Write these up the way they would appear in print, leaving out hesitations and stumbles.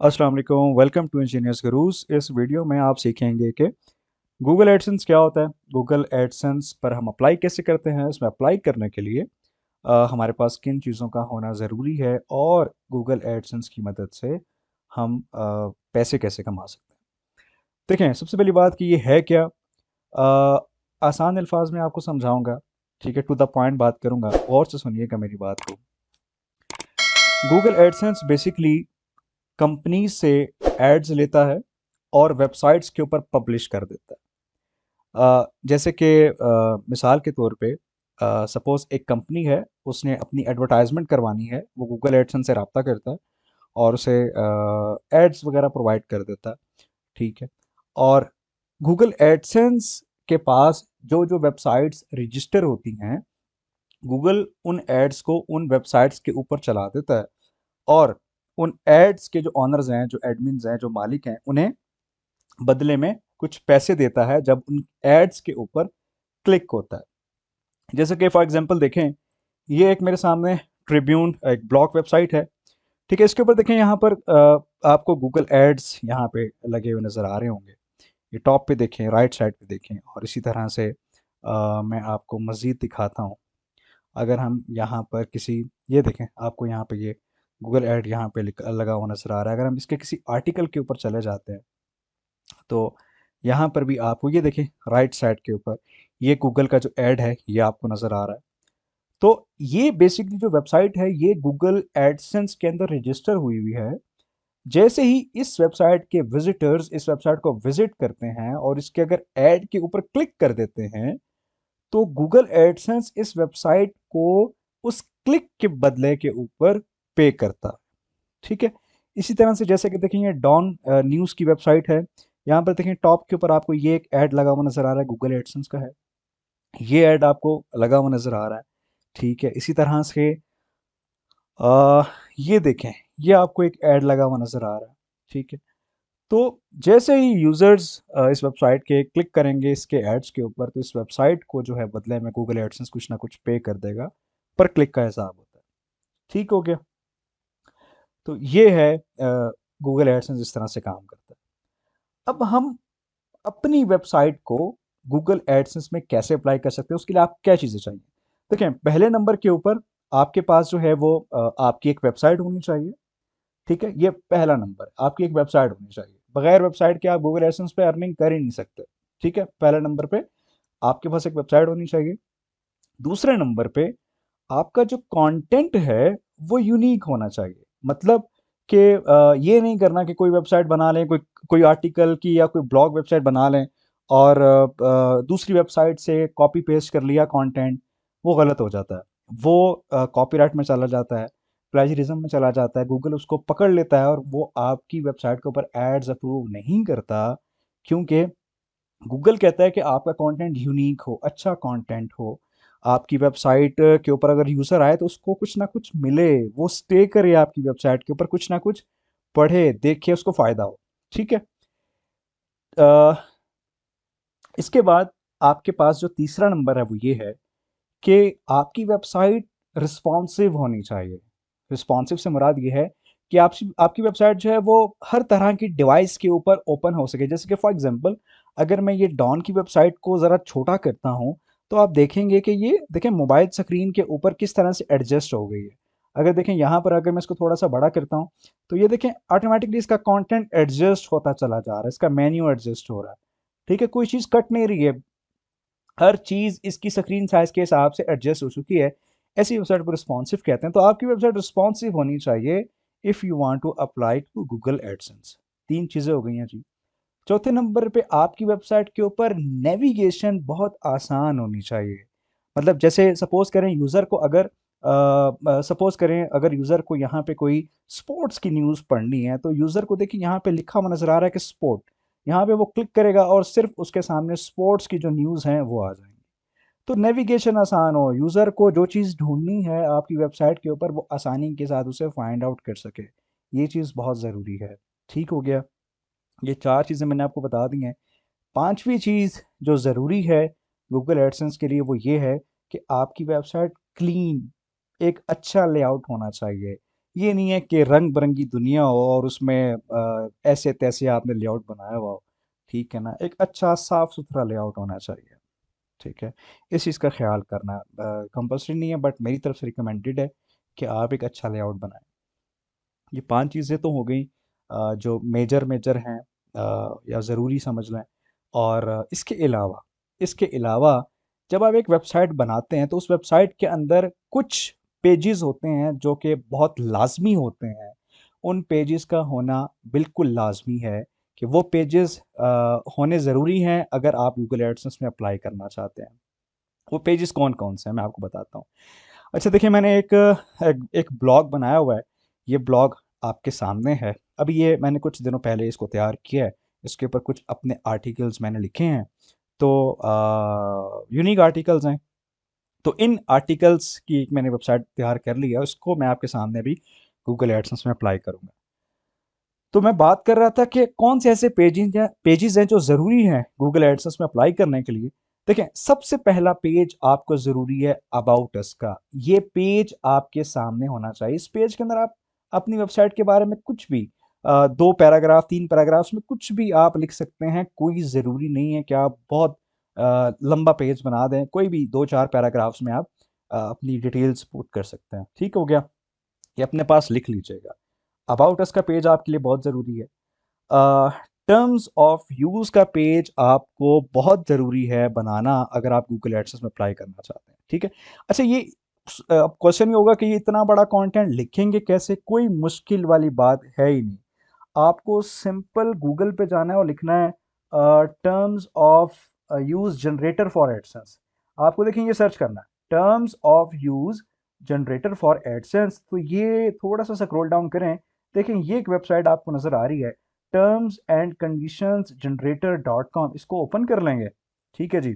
अस्सलाम वालेकुम, welcome to engineers गुरूज। इस वीडियो में आप सीखेंगे कि गूगल एडसेंस क्या होता है, गूगल एडसेंस पर हम अप्लाई कैसे करते हैं, इसमें अप्लाई करने के लिए हमारे पास किन चीज़ों का होना ज़रूरी है और गूगल एडसेंस की मदद से हम पैसे कैसे कमा सकते हैं। देखें, सबसे पहली बात कि ये है क्या। अ, आसान अल्फाज में आपको समझाऊंगा, ठीक है, टू द पॉइंट बात करूंगा, और से सुनिएगा मेरी बात को। गूगल एडसेंस बेसिकली कंपनी से एड्स लेता है और वेबसाइट्स के ऊपर पब्लिश कर देता है। जैसे कि मिसाल के तौर पे सपोज़ एक कंपनी है, उसने अपनी एडवर्टाइजमेंट करवानी है, वो गूगल एडसेंस से रब्ता करता है और उसे एड्स वगैरह प्रोवाइड कर देता है, ठीक है। और गूगल एडसेंस के पास जो जो वेबसाइट्स रजिस्टर होती हैं, गूगल उन एड्स को उन वेबसाइट्स के ऊपर चला देता है और उन एड्स के जो ऑनर्स हैं, जो एडमिन्स हैं, जो मालिक हैं, उन्हें बदले में कुछ पैसे देता है जब उन एड्स के ऊपर क्लिक होता है। जैसे कि फॉर एग्जांपल देखें, ये एक मेरे सामने ट्रिब्यून एक ब्लॉग वेबसाइट है, ठीक है। इसके ऊपर देखें, यहाँ पर आपको गूगल एड्स यहाँ पे लगे हुए नज़र आ रहे होंगे। ये टॉप पे देखें, राइट साइड पे देखें, और इसी तरह से मैं आपको मज़ीद दिखाता हूँ। अगर हम यहाँ पर किसी, ये देखें, आपको यहाँ पे ये गूगल ऐड यहाँ पे लगा हुआ नज़र आ रहा है। अगर हम इसके किसी आर्टिकल के ऊपर चले जाते हैं तो यहाँ पर भी आपको ये देखें, राइट साइड के ऊपर ये गूगल का जो ऐड है ये आपको नज़र आ रहा है। तो ये बेसिकली जो वेबसाइट है ये गूगल एडसेंस के अंदर रजिस्टर हुई हुई है। जैसे ही इस वेबसाइट के विजिटर्स इस वेबसाइट को विजिट करते हैं और इसके अगर ऐड के ऊपर क्लिक कर देते हैं, तो गूगल एडसेंस इस वेबसाइट को उस क्लिक के बदले के ऊपर पे करता है, ठीक है। इसी तरह से जैसे कि देखें, ये डॉन न्यूज़ की वेबसाइट है। यहाँ पर देखें, टॉप के ऊपर आपको ये एक ऐड लगा हुआ नज़र आ रहा है, गूगल एडसेंस का है। ये ऐड आपको लगा हुआ नज़र आ रहा है, ठीक है। इसी तरह से अ, ये देखें, ये आपको एक ऐड लगा हुआ नज़र आ रहा है, ठीक है। तो जैसे ही यूज़र्स इस वेबसाइट के क्लिक करेंगे इसके एड्स के ऊपर, तो इस वेबसाइट को जो है बदले में गूगल एडसेंस कुछ ना कुछ पे कर देगा। पर क्लिक का हिसाब होता है, ठीक हो गया। तो ये है गूगल एडसेंस इस तरह से काम करता है। अब हम अपनी वेबसाइट को गूगल एडसेंस में कैसे अप्लाई कर सकते हैं, उसके लिए आप क्या चीज़ें चाहिए। देखें, पहले नंबर के ऊपर आपके पास जो है वो आपकी एक वेबसाइट होनी चाहिए, ठीक है। ये पहला नंबर, आपकी एक वेबसाइट होनी चाहिए। बगैर वेबसाइट के आप गूगल एडसेंस पे अर्निंग कर ही नहीं सकते, ठीक है। पहले नंबर पे आपके पास एक वेबसाइट होनी चाहिए। दूसरे नंबर पे आपका जो कंटेंट है वो यूनिक होना चाहिए। मतलब कि ये नहीं करना कि कोई वेबसाइट बना लें, कोई कोई आर्टिकल की या कोई ब्लॉग वेबसाइट बना लें और दूसरी वेबसाइट से कॉपी पेस्ट कर लिया कंटेंट। वो गलत हो जाता है, वो कॉपीराइट में चला जाता है, प्लेजरिज्म में चला जाता है। गूगल उसको पकड़ लेता है और वो आपकी वेबसाइट के ऊपर एड्स अप्रूव नहीं करता, क्योंकि गूगल कहता है कि आपका कंटेंट यूनिक हो, अच्छा कंटेंट हो। आपकी वेबसाइट के ऊपर अगर यूज़र आए तो उसको कुछ ना कुछ मिले, वो स्टे करे आपकी वेबसाइट के ऊपर, कुछ ना कुछ पढ़े, देखे, उसको फ़ायदा हो, ठीक है। अ, इसके बाद आपके पास जो तीसरा नंबर है वो ये है कि आपकी वेबसाइट रिस्पॉन्सिव होनी चाहिए। रिस्पॉन्सिव से मुराद ये है कि आपकी आपकी वेबसाइट जो है वो हर तरह की डिवाइस के ऊपर ओपन हो सके। जैसे कि फॉर एग्जांपल, अगर मैं ये डॉन की वेबसाइट को ज़रा छोटा करता हूँ, तो आप देखेंगे कि ये देखें मोबाइल स्क्रीन के ऊपर किस तरह से एडजस्ट हो गई है। अगर देखें यहाँ पर, अगर मैं इसको थोड़ा सा बड़ा करता हूँ, तो ये देखें ऑटोमेटिकली इसका कंटेंट एडजस्ट होता चला जा रहा है, इसका मेन्यू एडजस्ट हो रहा है, ठीक है। कोई चीज़ कट नहीं रही है, हर चीज़ इसकी स्क्रीन साइज़ के हिसाब से एडजस्ट हो चुकी है। ऐसी वेबसाइट को रिस्पॉन्सिव कहते हैं। तो आपकी वेबसाइट रिस्पॉन्सिव होनी चाहिए if you want to apply to Google AdSense. 3 चीज़ें हो गई हैं जी। चौथे नंबर पे आपकी वेबसाइट के ऊपर नेविगेशन बहुत आसान होनी चाहिए। मतलब जैसे सपोज़ करें यूज़र को अगर सपोज़ करें अगर यूज़र को यहाँ पे कोई स्पोर्ट्स की न्यूज़ पढ़नी है, तो यूज़र को देखिए यहाँ पे लिखा हुआ नज़र आ रहा है कि स्पोर्ट। यहाँ पे वो क्लिक करेगा और सिर्फ़ उसके सामने स्पोर्ट्स की जो न्यूज़ हैं वो आ जाएँगी। तो नेविगेशन आसान हो, यूज़र को जो चीज़ ढूँढनी है आपकी वेबसाइट के ऊपर वो आसानी के साथ उसे फाइंड आउट कर सके। ये चीज़ बहुत ज़रूरी है। ठीक हो गया? ये 4 चीज़ें मैंने आपको बता दी हैं। 5वीं चीज़ जो ज़रूरी है गूगल एडसेंस के लिए वो ये है कि आपकी वेबसाइट क्लीन, एक अच्छा लेआउट होना चाहिए। ये नहीं है कि रंग बिरंगी दुनिया हो और उसमें ऐसे तैसे आपने लेआउट बनाया हुआ हो। ठीक है ना, एक अच्छा साफ सुथरा लेआउट होना चाहिए। ठीक है, इस चीज़ का ख्याल करना कंपल्सरी नहीं है, बट मेरी तरफ से रिकमेंडेड है कि आप एक अच्छा लेआउट बनाएं। ये 5 चीज़ें तो हो गई जो मेजर मेजर हैं, या ज़रूरी समझ लें। और इसके अलावा जब आप एक वेबसाइट बनाते हैं तो उस वेबसाइट के अंदर कुछ पेजेस होते हैं जो कि बहुत लाजमी होते हैं। उन पेजेस का होना बिल्कुल लाजमी है कि वो पेजेस होने ज़रूरी हैं अगर आप गूगल एडसेंस में अप्लाई करना चाहते हैं। वो पेजेस कौन कौन से हैं मैं आपको बताता हूँ। अच्छा देखिए, मैंने एक ब्लॉग बनाया हुआ है। ये ब्लॉग आपके सामने है। अभी ये मैंने कुछ दिनों पहले इसको तैयार किया है। इसके ऊपर कुछ अपने आर्टिकल्स मैंने लिखे हैं। तो यूनिक आर्टिकल्स हैं। तो इन आर्टिकल्स की एक मैंने वेबसाइट तैयार कर ली है, उसको मैं आपके सामने भी गूगल एडसेंस में अप्लाई करूँगा। तो मैं बात कर रहा था कि कौन से ऐसे पेजेस हैं जो ज़रूरी हैं गूगल एडसेंस में अप्लाई करने के लिए। देखें, सबसे पहला पेज आपको ज़रूरी है अबाउट अस का। ये पेज आपके सामने होना चाहिए। इस पेज के अंदर आप अपनी वेबसाइट के बारे में कुछ भी 2 पैराग्राफ 3 पैराग्राफ्स में कुछ भी आप लिख सकते हैं। कोई ज़रूरी नहीं है कि आप बहुत लंबा पेज बना दें। कोई भी 2-4 पैराग्राफ्स में आप अपनी डिटेल्स पुट कर सकते हैं। ठीक हो गया? ये अपने पास लिख लीजिएगा। अबाउट अस का पेज आपके लिए बहुत ज़रूरी है। टर्म्स ऑफ यूज़ का पेज आपको बहुत ज़रूरी है बनाना अगर आप गूगल एडसेंस में अप्लाई करना चाहते हैं। ठीक है। अच्छा, ये अब क्वेश्चन ये होगा कि ये इतना बड़ा कंटेंट लिखेंगे कैसे? कोई मुश्किल वाली बात है ही नहीं। आपको सिंपल गूगल पे जाना है और लिखना है terms of use generator for AdSense. आपको देखिए ये सर्च करना है terms of use generator for AdSense. तो ये थोड़ा सा स्क्रॉल डाउन करें, देखें ये एक वेबसाइट आपको नज़र आ रही है, terms and conditions generator dot com. इसको ओपन कर लेंगे। ठीक है जी।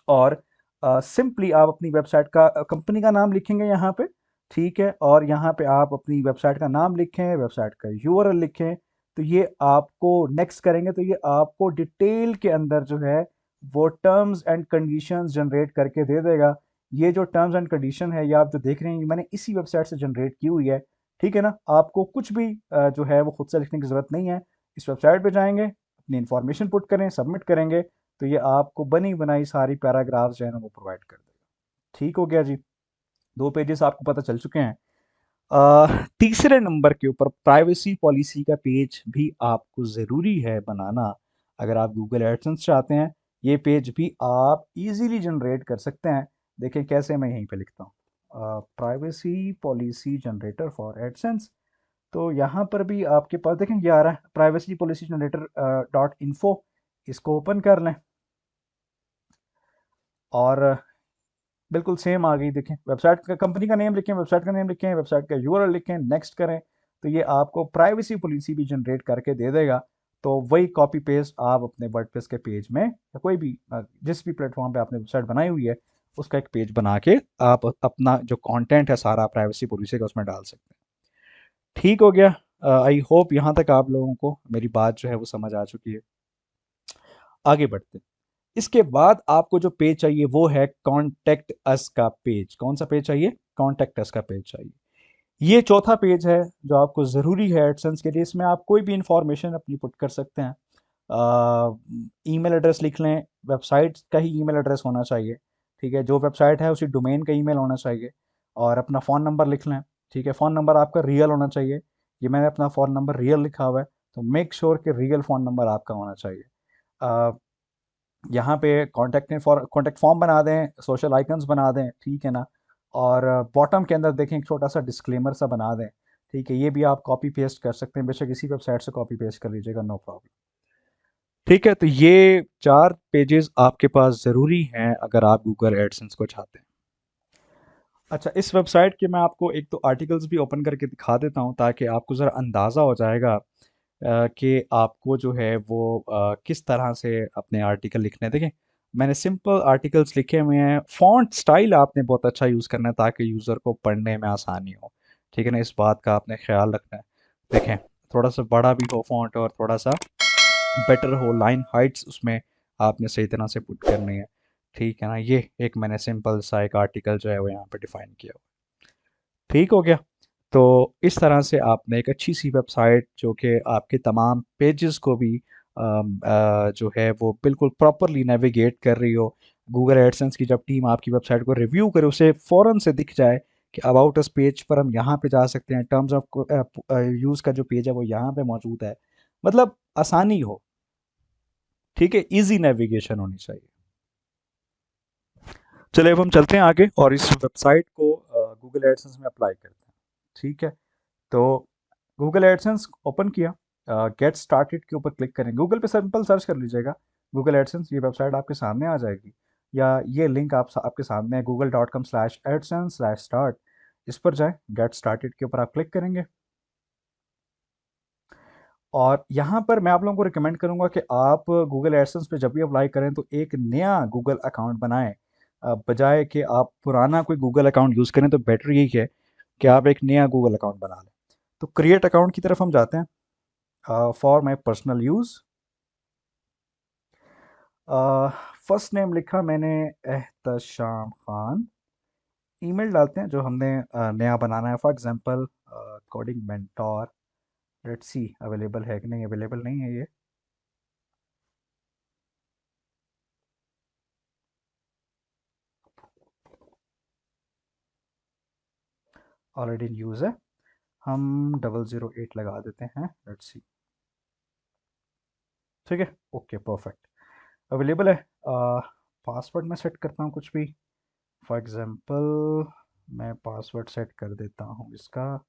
और सिंपली आप अपनी वेबसाइट का कंपनी का नाम लिखेंगे यहाँ पे। ठीक है, और यहाँ पे आप अपनी वेबसाइट का नाम लिखें, वेबसाइट का यूआरएल लिखें। तो ये आपको नेक्स्ट करेंगे तो ये आपको डिटेल के अंदर जो है वो टर्म्स एंड कंडीशंस जनरेट करके दे देगा। ये जो टर्म्स एंड कंडीशन है ये आप जो देख रहे हैं ये मैंने इसी वेबसाइट से जनरेट की हुई है। ठीक है ना, आपको कुछ भी जो है वो खुद से लिखने की ज़रूरत नहीं है। इस वेबसाइट पे जाएंगे, अपनी इंफॉर्मेशन पुट करें, सबमिट करेंगे, तो ये आपको बनी बनाई सारी पैराग्राफ्स जो है ना वो प्रोवाइड कर देगा। ठीक हो गया जी। 2 पेजेस आपको पता चल चुके हैं। तीसरे नंबर के ऊपर प्राइवेसी पॉलिसी का पेज भी आपको ज़रूरी है बनाना अगर आप गूगल एडसेंस चाहते हैं। ये पेज भी आप इजीली जनरेट कर सकते हैं। देखें कैसे, मैं यहीं पे लिखता हूँ privacy policy generator for AdSense. तो यहाँ पर भी आपके पास देखें ये आ रहा है privacy policy generator dot info. इसको ओपन कर लें और बिल्कुल सेम आ गई। देखें वेबसाइट का कंपनी का नेम लिखें, वेबसाइट का नेम लिखें, वेबसाइट का यूआरएल लिखें, नेक्स्ट करें, तो ये आपको प्राइवेसी पॉलिसी भी जनरेट करके दे देगा। तो वही कॉपी पेस्ट आप अपने वर्डप्रेस के पेज में या कोई भी जिस भी प्लेटफॉर्म पे आपने वेबसाइट बनाई हुई है उसका एक पेज बना के आप अपना जो कंटेंट है सारा प्राइवेसी पॉलिसी का उसमें डाल सकते हैं। ठीक हो गया। आई होप यहाँ तक आप लोगों को मेरी बात जो है वो समझ आ चुकी है। आगे बढ़ते हैं। इसके बाद आपको जो पेज चाहिए वो है कॉन्टेक्ट अस का पेज। कौन सा पेज चाहिए? कॉन्टेक्ट अस का पेज चाहिए। ये चौथा पेज है जो आपको ज़रूरी है एडसेंस के लिए। इसमें आप कोई भी इंफॉर्मेशन अपनी पुट कर सकते हैं। ईमेल एड्रेस लिख लें, वेबसाइट का ही ईमेल एड्रेस होना चाहिए। ठीक है, जो वेबसाइट है उसी डोमेन का ईमेल होना चाहिए। और अपना फ़ोन नंबर लिख लें। ठीक है, फ़ोन नंबर आपका रियल होना चाहिए। ये मैंने अपना फ़ोन नंबर रियल लिखा हुआ है, तो मेक श्योर कि रियल फ़ोन नंबर आपका होना चाहिए। यहाँ पे कॉन्टैक्ट फॉर्म बना दें, सोशल आइकन्स बना दें। ठीक है ना, और बॉटम के अंदर देखें एक छोटा सा डिस्क्लेमर सा बना दें। ठीक है, ये भी आप कॉपी पेस्ट कर सकते हैं, बेशक इसी वेबसाइट से कॉपी पेस्ट कर लीजिएगा, नो प्रॉब्लम। ठीक है, तो ये 4 पेजेस आपके पास ज़रूरी हैं अगर आप गूगल एडसेंस को चाहते हैं। अच्छा, इस वेबसाइट के मैं आपको एक तो आर्टिकल्स भी ओपन करके दिखा देता हूँ ताकि आपको ज़रा अंदाज़ा हो जाएगा कि आपको जो है वो किस तरह से अपने आर्टिकल लिखने हैं। देखें, मैंने सिंपल आर्टिकल्स लिखे हुए हैं। फ़ॉन्ट स्टाइल आपने बहुत अच्छा यूज़ करना है ताकि यूज़र को पढ़ने में आसानी हो। ठीक है ना, इस बात का आपने ख्याल रखना है। देखें, थोड़ा सा बड़ा भी हो फ़ॉन्ट और थोड़ा सा बेटर हो, लाइन हाइट्स उसमें आपने सही तरह से पुट करनी है। ठीक है ना, ये एक मैंने सिंपल सा एक आर्टिकल जो है वो यहाँ पे डिफाइन किया हुआ है। ठीक हो गया। तो इस तरह से आपने एक अच्छी सी वेबसाइट जो कि आपके तमाम पेजेस को भी जो है वो बिल्कुल प्रॉपरली नेविगेट कर रही हो। गूगल एडसेंस की जब टीम आपकी वेबसाइट को रिव्यू करे उसे फ़ौरन से दिख जाए कि अबाउट अस पेज पर हम यहाँ पे जा सकते हैं, टर्म्स ऑफ यूज़ का जो पेज है वो यहाँ पे मौजूद है। मतलब आसानी हो, ठीक है, इजी नेविगेशन होनी चाहिए। चलिए अब हम चलते हैं आगे और इस वेबसाइट को गूगल एडसेंस में अप्लाई करते हैं। ठीक है, तो गूगल एडसेंस ओपन किया, गेट स्टार्टेड के ऊपर क्लिक करें, गूगल पे सिंपल सर्च कर लीजिएगा गूगल एडसेंस, ये वेबसाइट आपके सामने आ जाएगी, या ये लिंक आपके सामने है google.com/adsense/start, इस पर जाएं, गेट स्टार्टेड के ऊपर आप क्लिक करेंगे। और यहाँ पर मैं आप लोगों को रिकमेंड करूँगा कि आप गूगल एडसेंस पे जब भी अप्लाई करें तो एक नया गूगल अकाउंट बनाएं, बजाय कि आप पुराना कोई गूगल अकाउंट यूज़ करें। तो बेटर यही है कि आप एक नया गूगल अकाउंट बना लें। तो क्रिएट अकाउंट की तरफ हम जाते हैं। For my personal use, first name लिखा मैंने एहतशाम खान, ईमेल डालते हैं जो हमने नया बनाना है, for example coding mentor. Let's see available है कि नहीं, अवेलेबल नहीं है ये। ऑलरेडी इन यूज़ है, हम 008 लगा देते हैं, लेट्स सी। ठीक है, ओके परफेक्ट, अवेलेबल है। पासवर्ड मैं सेट करता हूँ कुछ भी, फॉर एग्जांपल मैं पासवर्ड सेट कर देता हूँ इसका।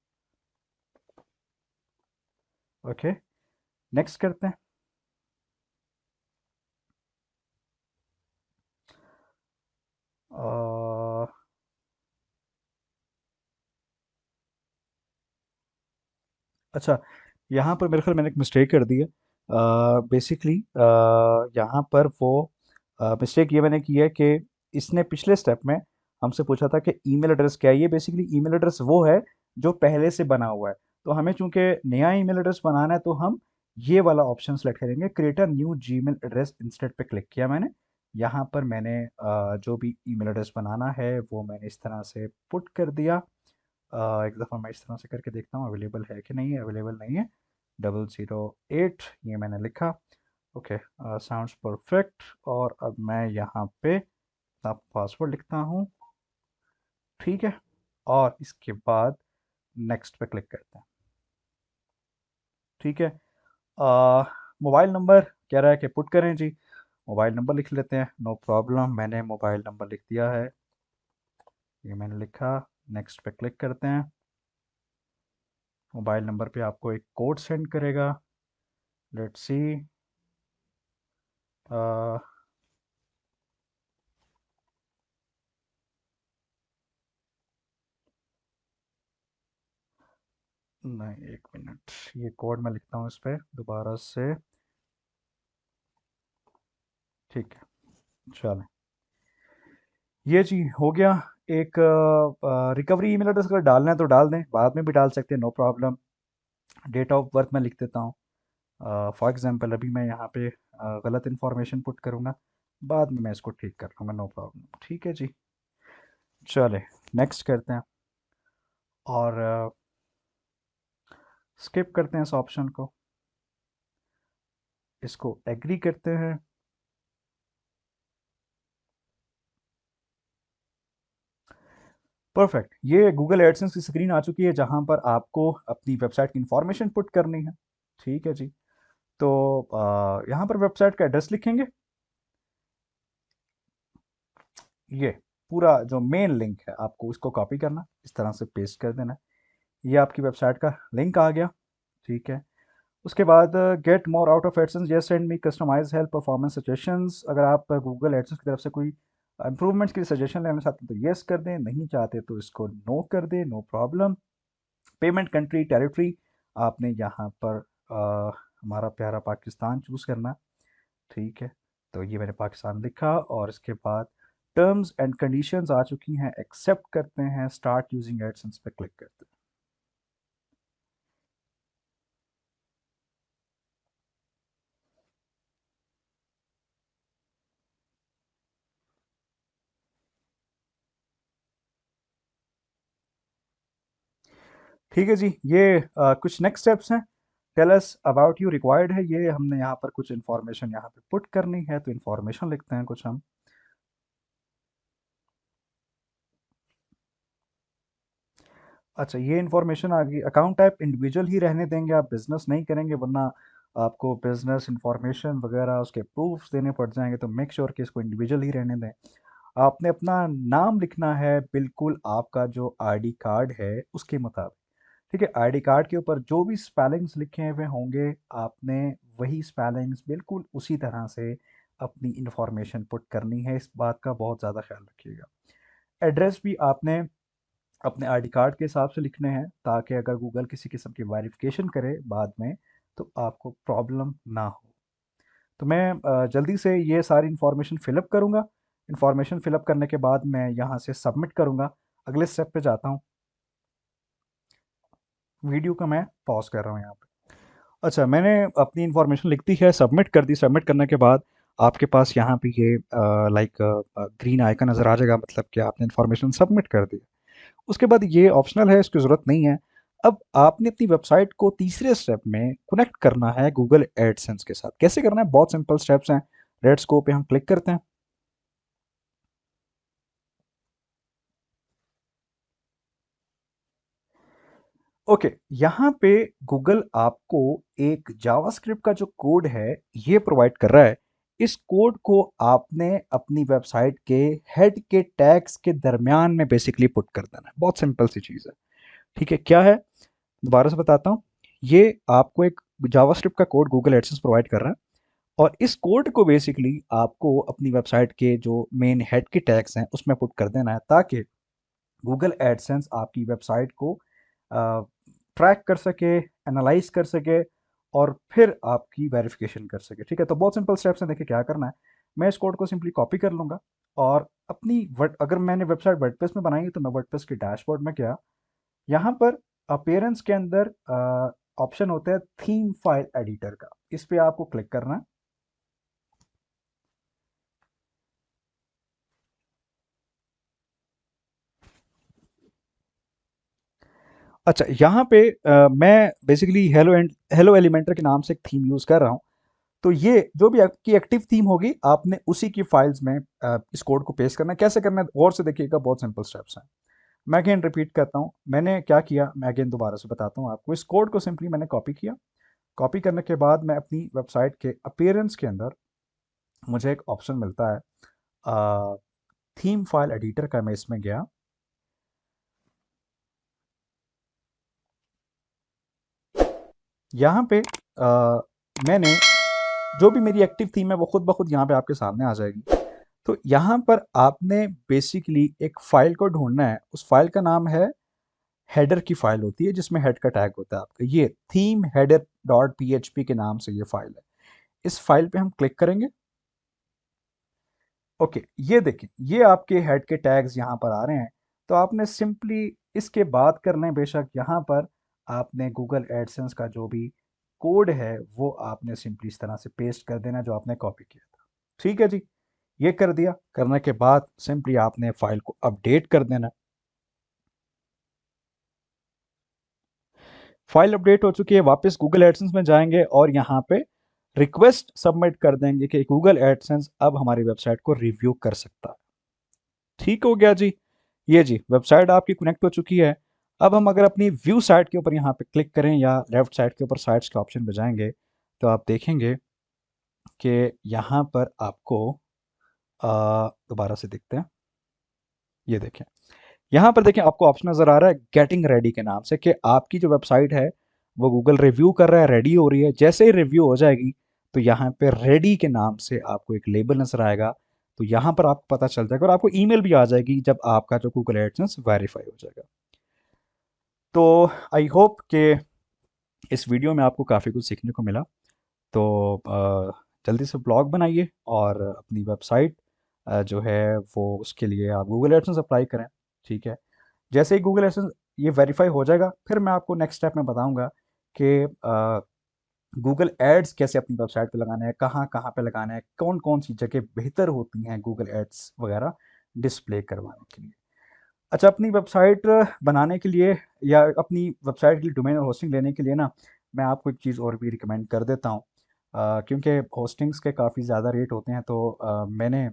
ओके, नेक्स्ट करते हैं। अ, अच्छा, यहाँ पर मेरे ख्याल मैंने एक मिस्टेक कर दी है। बेसिकली यहाँ पर वो मिस्टेक ये मैंने की है कि इसने पिछले स्टेप में हमसे पूछा था कि ईमेल एड्रेस क्या है। ये बेसिकली ईमेल एड्रेस वो है जो पहले से बना हुआ है। तो हमें चूंकि नया ईमेल एड्रेस बनाना है तो हम ये वाला ऑप्शन सेलेक्ट करेंगे, create a new Gmail address instead पे क्लिक किया मैंने। यहाँ पर मैंने जो भी ईमेल एड्रेस बनाना है वो मैंने इस तरह से पुट कर दिया। एक दफ़ा मैं इस तरह से करके देखता हूँ अवेलेबल है कि नहीं है। अवेलेबल नहीं है, 008 ये मैंने लिखा। Okay, sounds perfect. और अब मैं यहाँ पे अपना पासवर्ड लिखता हूँ, ठीक है, और इसके बाद नेक्स्ट पे क्लिक करते हैं। ठीक है, मोबाइल नंबर कह रहा है कि पुट करें जी, मोबाइल नंबर लिख लेते हैं, नो प्रॉब्लम, मैंने मोबाइल नंबर लिख दिया है, ये मैंने लिखा। नेक्स्ट पे क्लिक करते हैं। मोबाइल नंबर पे आपको एक कोड सेंड करेगा, लेट्स सी। नहीं, एक मिनट, ये कोड मैं लिखता हूँ इस पर दोबारा से। ठीक है, चलें, ये जी हो गया। एक रिकवरी ईमेल एड्रेस अगर डालना है तो डाल दें, बाद में भी डाल सकते हैं, no problem. Date of birth मैं लिख देता हूँ, फॉर एग्जांपल अभी मैं यहाँ पे गलत इन्फॉर्मेशन पुट करूँगा, बाद में मैं इसको ठीक कर लूँगा, नो प्रॉब्लम। ठीक है जी, चले नेक्स्ट करते हैं और स्किप करते हैं इस ऑप्शन को, इसको एग्री करते हैं। परफेक्ट, ये गूगल एडसेंस की स्क्रीन आ चुकी है जहां पर आपको अपनी वेबसाइट की इंफॉर्मेशन पुट करनी है। ठीक है जी, तो यहाँ पर वेबसाइट का एड्रेस लिखेंगे, ये पूरा जो मेन लिंक है आपको उसको कॉपी करना, इस तरह से पेस्ट कर देना, ये आपकी वेबसाइट का लिंक आ गया। ठीक है, उसके बाद get more out of AdSense, yes send me customise help performance suggestions. अगर आप गूगल एडसेंस की तरफ से कोई इंप्रूवमेंट्स के लिए सजेशन लेना चाहते हैं तो यस कर दें, नहीं चाहते तो इसको नो कर दें, no problem. Payment country territory आपने यहाँ पर हमारा प्यारा पाकिस्तान चूज़ करना। ठीक है, तो ये मैंने पाकिस्तान लिखा और इसके बाद टर्म्स एंड कंडीशंस आ चुकी हैं, एक्सेप्ट करते हैं, स्टार्ट यूजिंग एडसेंस पे क्लिक करते हैं। ठीक है जी, ये कुछ नेक्स्ट स्टेप्स हैं। Tell us about you required है, ये हमने यहाँ पर कुछ इन्फॉर्मेशन यहाँ पे पुट करनी है, तो इन्फॉर्मेशन लिखते हैं कुछ हम। अच्छा, ये इन्फॉर्मेशन आ गई। अकाउंट टाइप इंडिविजुअल ही रहने देंगे, आप बिजनेस नहीं करेंगे, वरना आपको बिजनेस इन्फॉर्मेशन वगैरह उसके प्रूफ्स देने पड़ जाएंगे, तो मेक श्योर कि इसको इंडिविजुअल ही रहने दें। आपने अपना नाम लिखना है बिल्कुल आपका जो आईडी कार्ड है उसके मुताबिक। ठीक है, आईडी कार्ड के ऊपर जो भी स्पेलिंग्स लिखे हुए होंगे, आपने वही स्पेलिंग्स बिल्कुल उसी तरह से अपनी इंफॉर्मेशन पुट करनी है। इस बात का बहुत ज़्यादा ख्याल रखिएगा। एड्रेस भी आपने अपने आईडी कार्ड के हिसाब से लिखने हैं, ताकि अगर गूगल किसी किस्म की वेरिफिकेशन करे बाद में तो आपको प्रॉब्लम ना हो। तो मैं जल्दी से ये सारी इन्फॉर्मेशन फिलअप करूँगा। इन्फॉर्मेशन फिलअप करने के बाद मैं यहाँ से सबमिट करूँगा। अगले स्टेप पे जाता हूँ। वीडियो को मैं पॉज कर रहा हूँ यहाँ पे। अच्छा, मैंने अपनी इन्फॉर्मेशन लिख दी है, सबमिट कर दी। सबमिट करने के बाद आपके पास यहाँ पे ये लाइक ग्रीन आइकन नज़र आ जाएगा, मतलब कि आपने इन्फॉर्मेशन सबमिट कर दी। उसके बाद ये ऑप्शनल है, इसकी ज़रूरत नहीं है। अब आपने अपनी वेबसाइट को तीसरे स्टेप में कनेक्ट करना है गूगल एडसेंस के साथ। कैसे करना है? बहुत सिंपल स्टेप्स हैं। लेट्स गो पे हम क्लिक करते हैं। ओके, यहाँ पे गूगल आपको एक जावास्क्रिप्ट का जो कोड है ये प्रोवाइड कर रहा है। इस कोड को आपने अपनी वेबसाइट के हेड के टैग्स के दरमियान में बेसिकली पुट कर देना है। बहुत सिंपल सी चीज़ है। ठीक है, क्या है? दोबारा से बताता हूँ। ये आपको एक जावास्क्रिप्ट का कोड गूगल एडसेंस प्रोवाइड कर रहा है, और इस कोड को बेसिकली आपको अपनी वेबसाइट के जो मेन हेड के टैग्स हैं उसमें पुट कर देना है, ताकि गूगल एडसेंस आपकी वेबसाइट को ट्रैक कर सके, एनालाइज कर सके, और फिर आपकी वेरिफिकेशन कर सके। ठीक है, तो बहुत सिंपल स्टेप्स हैं। देखिए क्या करना है। मैं इस कोड को सिंपली कॉपी कर लूँगा, और अपनी अगर मैंने वेबसाइट वर्डप्रेस में बनाई है तो मैं वर्डप्रेस के डैशबोर्ड में गया। यहाँ पर अपीयरेंस के अंदर ऑप्शन होता है थीम फाइल एडिटर का, इस पे आपको क्लिक करना है। अच्छा, यहाँ पे मैं बेसिकली हेलो एलिमेंटर के नाम से एक थीम यूज़ कर रहा हूँ। तो ये जो भी आपकी एक्टिव थीम होगी, आपने उसी की फाइल्स में इस कोड को पेस्ट करना है। कैसे करना है गौर से देखिएगा, बहुत सिंपल स्टेप्स हैं। मैं अगेन रिपीट करता हूँ, मैंने क्या किया, मैं अगेन दोबारा से बताता हूँ आपको। इस कोड को सिंपली मैंने कॉपी किया। कॉपी करने के बाद मैं अपनी वेबसाइट के अपीयरेंस के अंदर मुझे एक ऑप्शन मिलता है थीम फाइल एडिटर का। मैं इसमें गया। यहाँ पे मैंने जो भी मेरी एक्टिव थीम है वो खुद ब खुद यहाँ पे आपके सामने आ जाएगी। तो यहाँ पर आपने बेसिकली एक फ़ाइल को ढूँढना है। उस फ़ाइल का नाम है, हेडर की फ़ाइल होती है जिसमें हेड का टैग होता है आपका। ये थीम हेडर डॉट पीएचपी के नाम से ये फ़ाइल है। इस फ़ाइल पे हम क्लिक करेंगे। ओके, ये देखें, ये आपके हेड के टैग्स यहाँ पर आ रहे हैं। तो आपने सिंपली इसके बाद करना है, बेशक यहाँ पर आपने गूगल एडसेंस का जो भी कोड है वो आपने सिंपली इस तरह से पेस्ट कर देना जो आपने कॉपी किया था। ठीक है जी, ये कर दिया। करने के बाद सिंपली आपने फाइल को अपडेट कर देना। फाइल अपडेट हो चुकी है, वापस गूगल एडसेंस में जाएंगे और यहाँ पे रिक्वेस्ट सबमिट कर देंगे कि गूगल एडसेंस अब हमारी वेबसाइट को रिव्यू कर सकता है। ठीक हो गया जी। ये जी, वेबसाइट आपकी कनेक्ट हो चुकी है। अब हम अगर अपनी व्यू साइट के ऊपर यहाँ पे क्लिक करें, या लेफ्ट साइड के ऊपर साइट्स के ऑप्शन पे जाएंगे, तो आप देखेंगे कि यहाँ पर आपको दोबारा से देखते हैं। ये देखें, यहाँ पर देखें आपको ऑप्शन नज़र आ रहा है गेटिंग रेडी के नाम से, कि आपकी जो वेबसाइट है वो गूगल रिव्यू कर रहा है, रेडी हो रही है। जैसे ही रिव्यू हो जाएगी तो यहाँ पे रेडी के नाम से आपको एक लेबल नज़र आएगा। तो यहाँ पर आपको पता चल जाएगा, और आपको ईमेल भी आ जाएगी जब आपका जो गूगल एडसेंस वेरीफाई हो जाएगा। तो आई होप कि इस वीडियो में आपको काफ़ी कुछ सीखने को मिला। तो जल्दी से ब्लॉग बनाइए और अपनी वेबसाइट जो है वो उसके लिए आप गूगल एडसेंस अप्लाई करें। ठीक है, जैसे ही गूगल एडसेंस ये वेरीफाई हो जाएगा, फिर मैं आपको नेक्स्ट स्टेप में बताऊंगा कि गूगल एड्स कैसे अपनी वेबसाइट पे लगाना है, कहाँ कहाँ पे लगाना है, कौन कौन सी जगह बेहतर होती हैं गूगल एड्स वगैरह डिस्प्ले करवाने के लिए। अच्छा, अपनी वेबसाइट बनाने के लिए या अपनी वेबसाइट के लिए डोमेन और होस्टिंग लेने के लिए ना, मैं आपको एक चीज़ और भी रिकमेंड कर देता हूँ। क्योंकि होस्टिंग्स के काफ़ी ज़्यादा रेट होते हैं, तो मैंने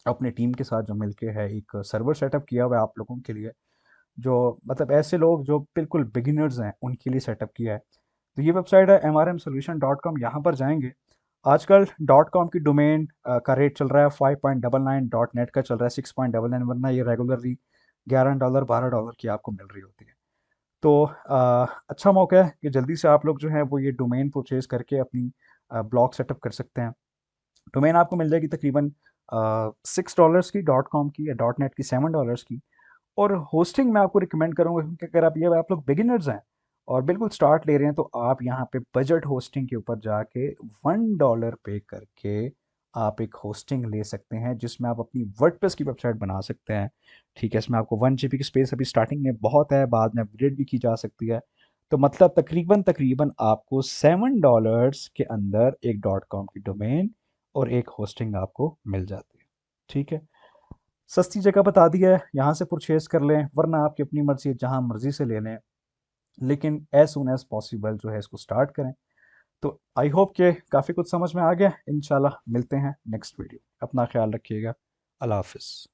अपनी टीम के साथ जो मिलके है एक सर्वर सेटअप किया हुआ है आप लोगों के लिए, जो मतलब ऐसे लोग जो बिल्कुल बिगिनर्स हैं उनके लिए सेटअप किया है। तो ये वेबसाइट है mrmsolution.com। यहाँ पर जाएंगे, आजकल .com की डोमेन का रेट चल रहा है 5.99, .net का चल रहा है 6.99, वरना ये रेगुलरली $11 $12 की आपको मिल रही होती है। तो अच्छा मौका है कि जल्दी से आप लोग जो है वो ये डोमेन परचेज करके अपनी ब्लॉग सेटअप कर सकते हैं। डोमेन आपको मिल जाएगी तकरीबन $6 की, .com की या .net की $7 की। और होस्टिंग मैं आपको रिकमेंड करूँगा, क्योंकि अगर आप लोग बिगिनर्स हैं और बिल्कुल स्टार्ट ले रहे हैं, तो आप यहाँ पे बजट होस्टिंग के ऊपर जाके $1 पे करके आप एक होस्टिंग ले सकते हैं, जिसमें आप अपनी वर्डप्रेस की वेबसाइट बना सकते हैं। ठीक है, इसमें आपको 1 GB की स्पेस अभी स्टार्टिंग में बहुत है, बाद में अपग्रेड भी की जा सकती है। तो मतलब तकरीबन तकरीबन आपको $7 के अंदर एक .com की डोमेन और एक होस्टिंग आपको मिल जाती है। ठीक है, सस्ती जगह बता दिया है, यहाँ से परचेज कर लें, वरना आपकी अपनी मर्जी है, जहाँ मर्जी से ले लें, लेकिन एज सुन एज पॉसिबल जो है इसको स्टार्ट करें। तो आई होप कि काफ़ी कुछ समझ में आ गया। इंशाल्लाह मिलते हैं नेक्स्ट वीडियो। अपना ख्याल रखिएगा। अल्लाह हाफिज़।